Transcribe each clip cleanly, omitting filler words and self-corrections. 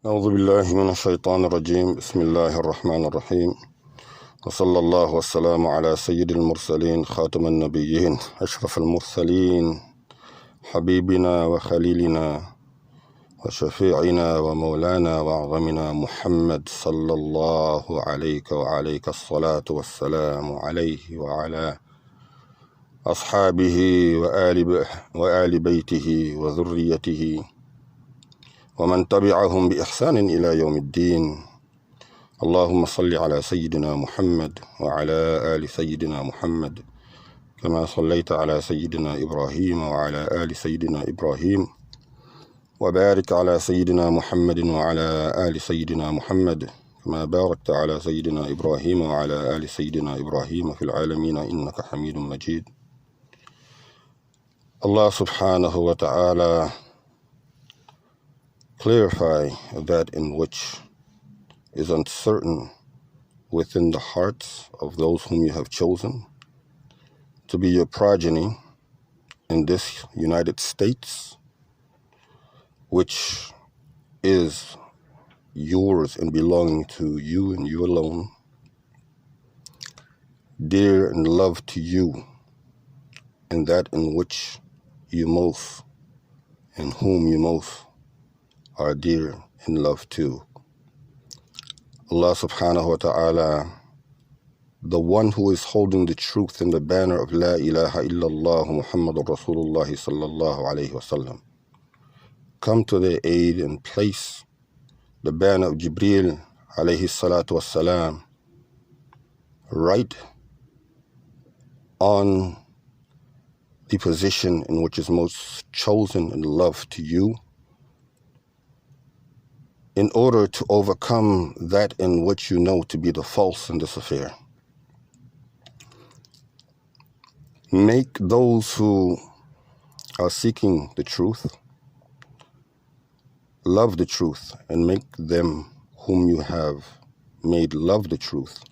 أعوذ بالله من الشيطان الرجيم بسم الله الرحمن الرحيم وصلى الله والسلام على سيد المرسلين خاتم النبيين أشرف المرسلين حبيبنا وخليلنا وشفيعنا ومولانا وأعظمنا محمد صلى الله عليك وعليك الصلاة والسلام عليه وعلى أصحابه وآل بيته وذريته ومن تبعهم بإحسان إلى يوم الدين. اللهم صل على سيدنا محمد وعلى آل سيدنا محمد كما صليت على سيدنا إبراهيم وعلى آل سيدنا إبراهيم وبارك على سيدنا محمد وعلى آل سيدنا محمد كما باركت على سيدنا إبراهيم وعلى آل سيدنا إبراهيم في العالمين إنك حميد مجيد. Allah subhanahu wa ta'ala clarify that in which is uncertain within the hearts of those whom you have chosen to be your progeny in this United States, which is yours and belonging to you and you alone, dear and loved to you, and that in which you most and whom you most are dear and loved to. Allah subhanahu wa ta'ala, the one who is holding the truth in the banner of La ilaha illallah Muhammadur Rasulullah sallallahu alayhi wa sallam, come to their aid and place the banner of Jibreel alayhi salatu wassalam right on the position in which is most chosen and loved to you, in order to overcome that in which you know to be the false in this affair. Make those who are seeking the truth love the truth, and make them whom you have made love the truth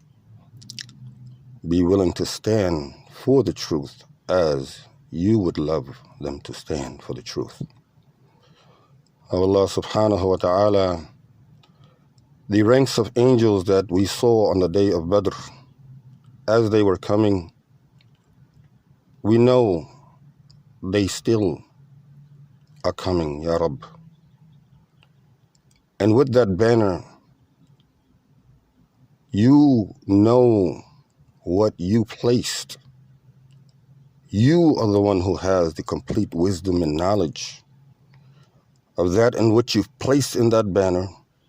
be willing to stand for the truth as you would love them to stand for the truth. Allah subhanahu wa ta'ala, the ranks of angels that we saw on the day of Badr, as they were coming, we know they still are coming, Ya Rabb. And with that banner, you know what you placed. You are the one who has the complete wisdom and knowledge of that in which you've placed in that banner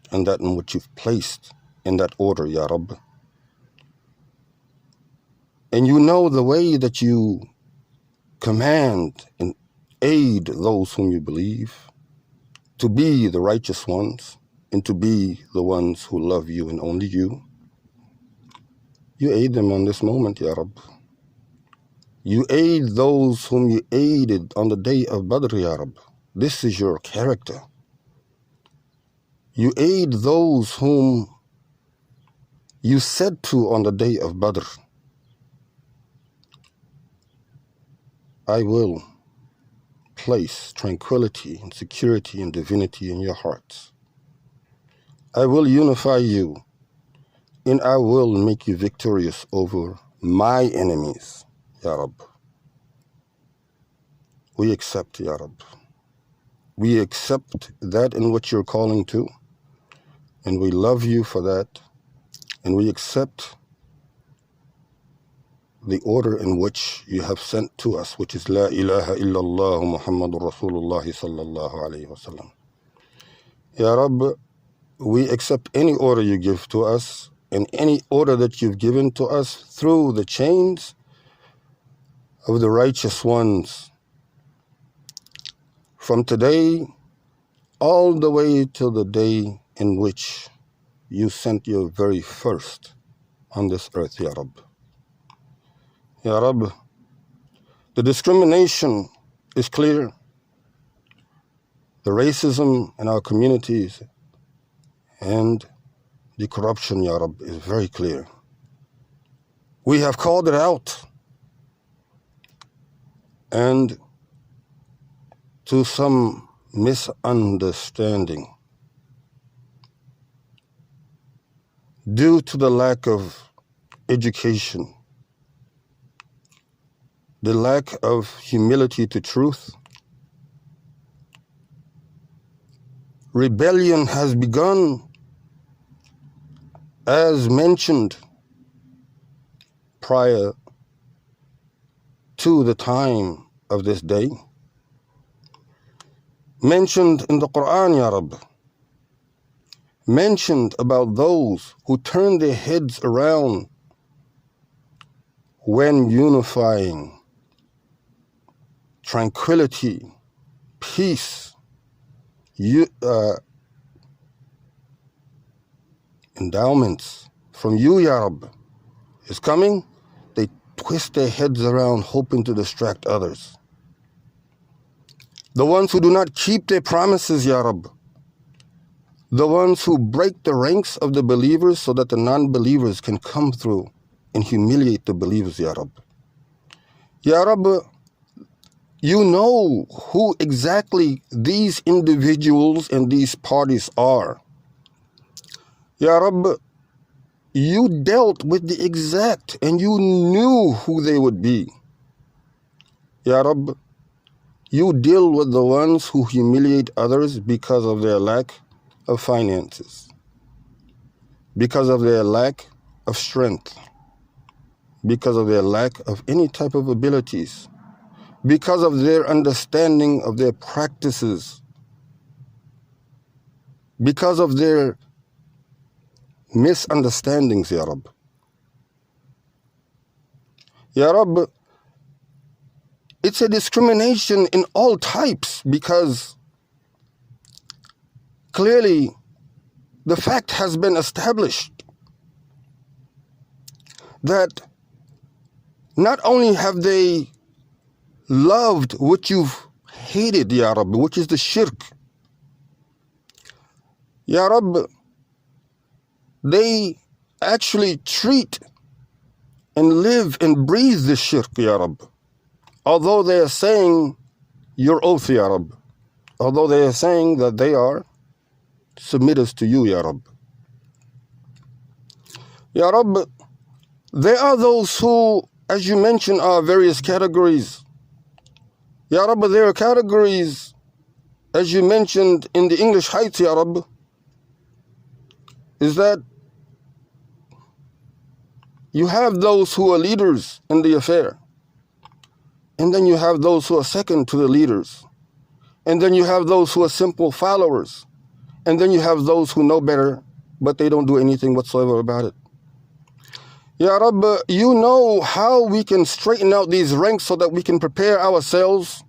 and that in which you've placed in that order, Ya Rabb. And you know the way that you command and aid those whom you believe to be the righteous ones and to be the ones who love you and only you. You aid them on this moment, Ya Rabb. You aid those whom you aided on the day of Badr, Ya Rabb. This is your character. You aid those whom you said to on the day of Badr, I will place tranquility and security and divinity in your hearts. I will unify you, and I will make you victorious over my enemies, Ya Rabb. We accept, Ya Rabb. We accept that in which you're calling to, and we love you for that, and we accept the order in which you have sent to us, which is La ilaha illallah Muhammadur Rasulullah sallallahu alayhi wa sallam. Ya Rabb, we accept any order you give to us, and any order that you've given to us through the chains of the righteous ones, from today all the way till the day in which you sent your very first on this earth, Ya Rabb. Ya Rabb, the discrimination is clear. The racism in our communities and the corruption, Ya Rabb, is very clear. We have called it out. And to some misunderstanding, due to the lack of education, the lack of humility to truth. Rebellion has begun, as mentioned prior to the time of this day, mentioned in the Quran, Ya Rabb, mentioned about those who turn their heads around when unifying, tranquility, peace, endowments from you, Ya Rabb, is coming. They twist their heads around hoping to distract others. The ones who do not keep their promises, Ya Rabb. The ones who break the ranks of the believers so that the non-believers can come through and humiliate the believers, Ya Rabb. Ya Rabb, you know who exactly these individuals and these parties are. Ya Rabb, you dealt with the exact and you knew who they would be. Ya Rabb, you deal with the ones who humiliate others because of their lack of finances, because of their lack of strength, because of their lack of any type of abilities, because of their understanding of their practices, because of their misunderstandings, Ya Rabb. Ya Rabb, it's a discrimination in all types, because clearly the fact has been established that not only have they loved what you've hated, Ya Rabb, which is the shirk. Ya Rabb, they actually treat and live and breathe the shirk, Ya Rabb. Although they are saying your oath, Ya Rabb. Although they are saying that they are submitters to you, Ya Rabb. Ya Rabb, there are those who, as you mentioned, are various categories. Ya Rabb, there are categories, as you mentioned in the English Heights, Ya Rabb, is that you have those who are leaders in the affair. And then you have those who are second to the leaders. And then you have those who are simple followers. And then you have those who know better, but they don't do anything whatsoever about it. Ya Rabb, you know how we can straighten out these ranks so that we can prepare ourselves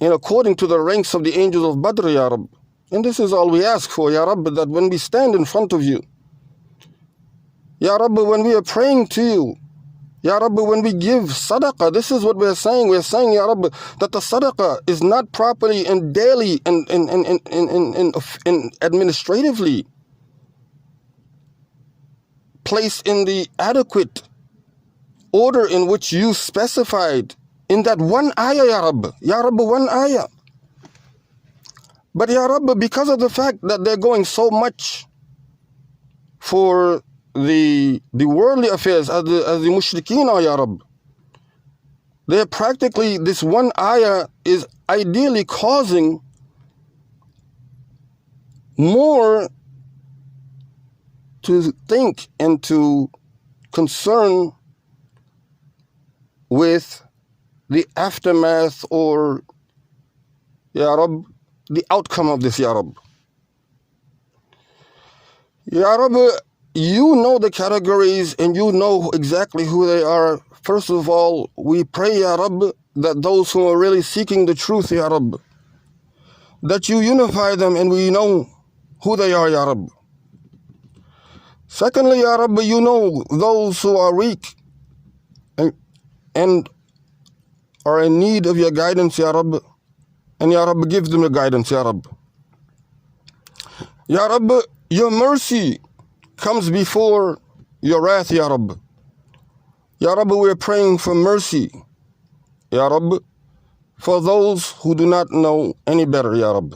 in according to the ranks of the angels of Badr, Ya Rabb. And this is all we ask for, Ya Rabb, that when we stand in front of you, Ya Rabb, when we are praying to you, Ya Rabb, when we give sadaqah, this is what we're saying. We're saying, Ya Rabb, that the sadaqah is not properly and daily and administratively placed in the adequate order in which you specified in that one ayah, Ya Rabb. Ya Rabb, one ayah. But Ya Rabb, because of the fact that they're going so much for the worldly affairs as the mushrikeen are, Ya Rabb, they're practically, this one ayah is ideally causing more to think and to concern with the aftermath or, Ya Rabb, the outcome of this, Ya Rabb. Ya Rabb, you know the categories and you know exactly who they are. First of all, we pray, Ya Rabb, that those who are really seeking the truth, Ya Rabb, that you unify them and we know who they are, Ya Rabb. Secondly, Ya Rabb, you know those who are weak and are in need of your guidance, Ya Rabb. And Ya Rabb, give them the guidance, Ya Rabb. Ya Rabb, your mercy comes before your wrath, Ya Rabb. Ya Rabb, we are praying for mercy, Ya Rabb, for those who do not know any better, Ya Rabb.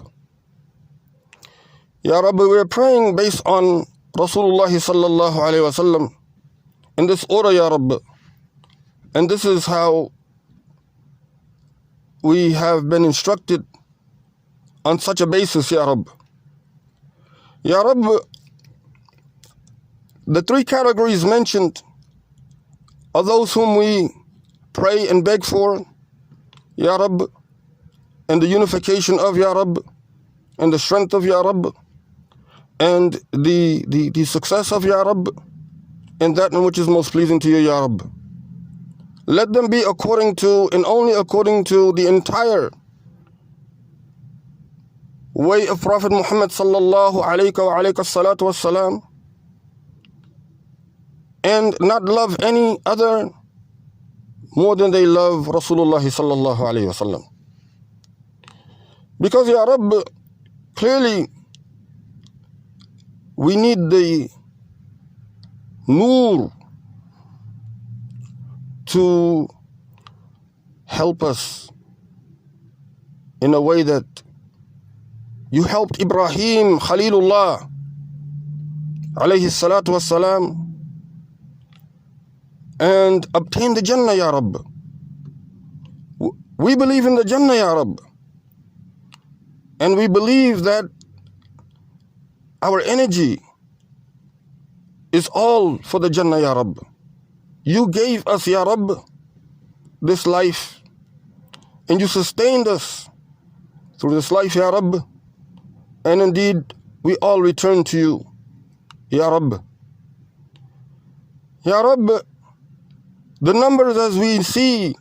Ya Rabb, we are praying based on Rasulullah sallallahu alayhi wasallam in this order, Ya Rabb. And this is how we have been instructed on such a basis, Ya Rabb. Ya Rabb, the three categories mentioned are those whom we pray and beg for, Ya Rabb, and the unification of Ya Rabb, and the strength of Ya Rabb, and the success of Ya Rabb, and that in which is most pleasing to you, Ya Rabb. Let them be according to and only according to the entire way of Prophet Muhammad sallallahu alayhi wa alayhi salatu wassalam, and not love any other more than they love Rasulullah sallallahu alayhi wasallam. Because, Ya Rabb, clearly we need the Noor to help us in a way that you helped Ibrahim Khalilullah alayhi salatu wassalam and obtain the Jannah, Ya Rabb. We believe in the Jannah, Ya Rabb, and we believe that our energy is all for the Jannah, Ya Rabb. You gave us, Ya Rabb, this life, and you sustained us through this life, Ya Rabb, and indeed we all return to you, Ya Rabb. Ya Rabb, the numbers as we see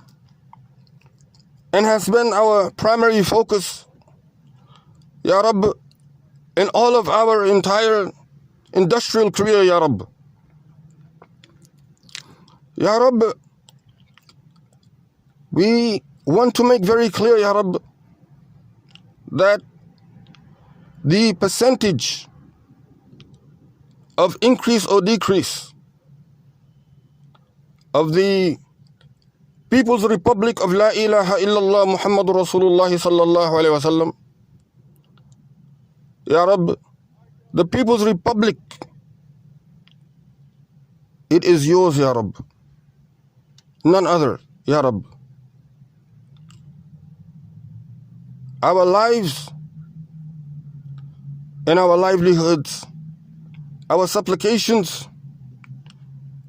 and has been our primary focus, Ya Rabb, in all of our entire industrial career, Ya Rabb. Ya Rabb, we want to make very clear, Ya Rabb, that the percentage of increase or decrease of the People's Republic of La ilaha illallah Muhammadur Rasulullah sallallahu alayhi wasallam, Ya Rabb, the People's Republic, it is yours, Ya Rabb, none other, Ya Rabb. Our lives and our livelihoods, our supplications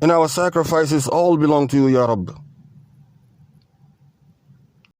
and our sacrifices all belong to you, Ya Rabb.